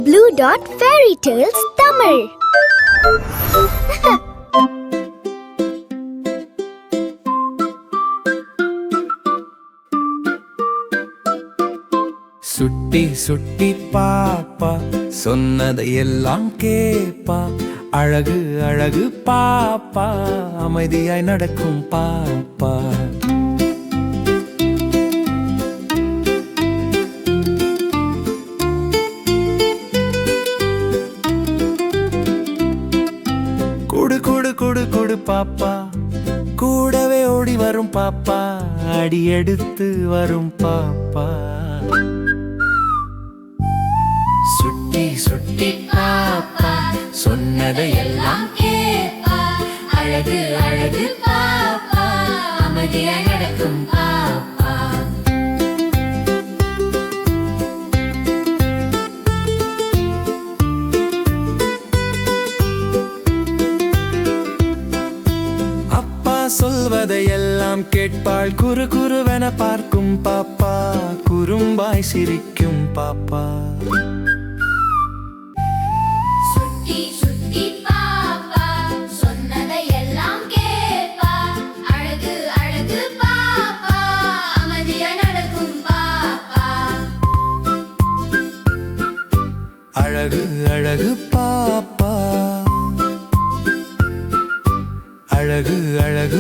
Blue Dot Fairy Tales Tamil. சுட்டி சுட்டி பாப்பா சொன்னதையெல்லாம் கேப்பா, அழகு அழகு பாப்பா அமைதியாய் நடக்கும் பாப்பா. குடு குடு குடு குடு பாப்பா, கூடவே ஓடி வரும் பாப்பா, அடி எடுத்து வரும் பாப்பா. சுட்டி சுட்டி பாப்பா சொன்னதையெல்லாம் கேப்பா, அழகு அழகு பாப்பா அமைதியாய் நடக்கும் பாப்பா. அப்பா சொல்வதையெல்லாம் கேட்பாள், குறு குருவென பார்க்கும் பாப்பா, குறும்பாய் சிரிக்கும் பாப்பா. சுட்டி சுட்டி பாப்பா சொன்னதையெல்லாம் கேப்பா, அழகு அழகு பாப்பா அமைதியாய் நடக்கும் பாப்பா. அழகு அழகு பாப்பா, அழகு அழகு